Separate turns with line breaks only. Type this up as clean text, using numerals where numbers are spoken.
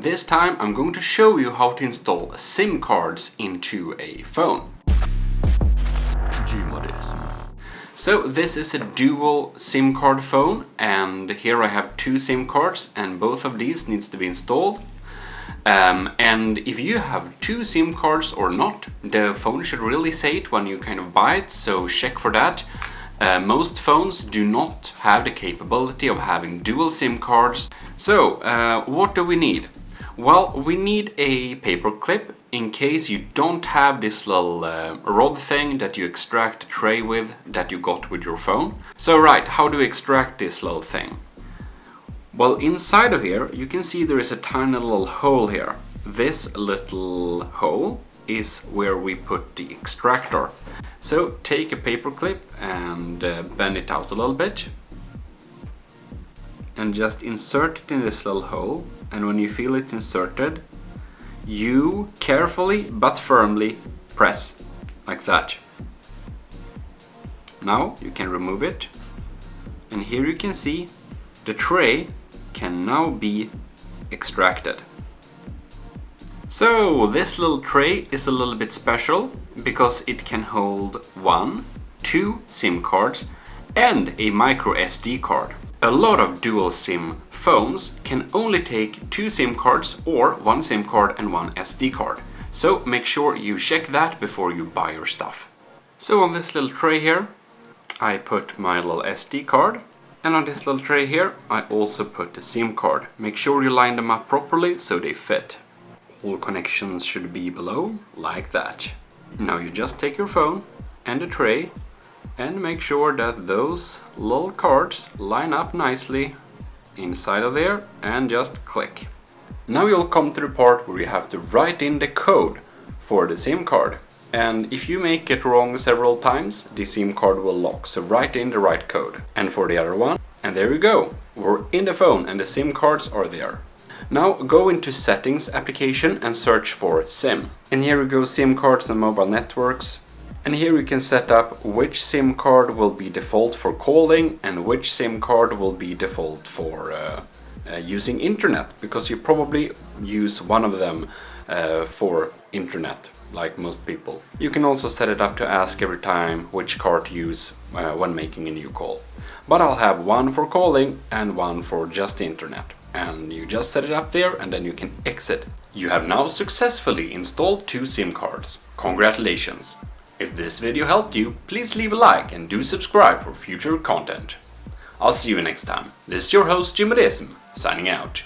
This time I'm going to show you how to install SIM cards into a phone. Gmodism. So this is a dual SIM card phone, and here I have two SIM cards, and both of these needs to be installed. And if you have two SIM cards or not, the phone should really say it when you kind of buy it, so check for that. Most phones do not have the capability of having dual SIM cards. So what do we need? Well, we need a paper clip in case you don't have this little rod thing that you extract the tray with that you got with your phone. So right, how do we extract this little thing? Well, inside of here you can see there is a tiny little hole here. This little hole is where we put the extractor. So take a paper clip and bend it out a little bit and just insert it in this little hole, and when you feel it's inserted, you carefully but firmly press like that. Now you can remove it, and here you can see the tray can now be extracted. So this little tray is a little bit special because it can hold 1, 2 SIM cards and a micro SD card. A lot of dual SIM phones can only take 2 SIM cards or 1 SIM card and 1 SD card. So make sure you check that before you buy your stuff. So on this little tray here, I put my little SD card, and on this little tray here, I also put the SIM card. Make sure you line them up properly so they fit. All connections should be below, like that. Now you just take your phone and the tray and make sure that those little cards line up nicely inside of there, and just click. Now you'll come to the part where you have to write in the code for the SIM card. And if you make it wrong several times, the SIM card will lock. So write in the right code. And for the other one, and there you go. We're in the phone and the SIM cards are there. Now go into Settings application and search for SIM. And here we go, SIM cards and mobile networks. And here you can set up which SIM card will be default for calling and which SIM card will be default for using internet, because you probably use one of them for internet, like most people. You can also set it up to ask every time which card to use when making a new call. But I'll have one for calling and one for just internet. And you just set it up there and then you can exit. You have now successfully installed 2 SIM cards. Congratulations! If this video helped you, please leave a like and do subscribe for future content. I'll see you next time. This is your host GMODISM, signing out.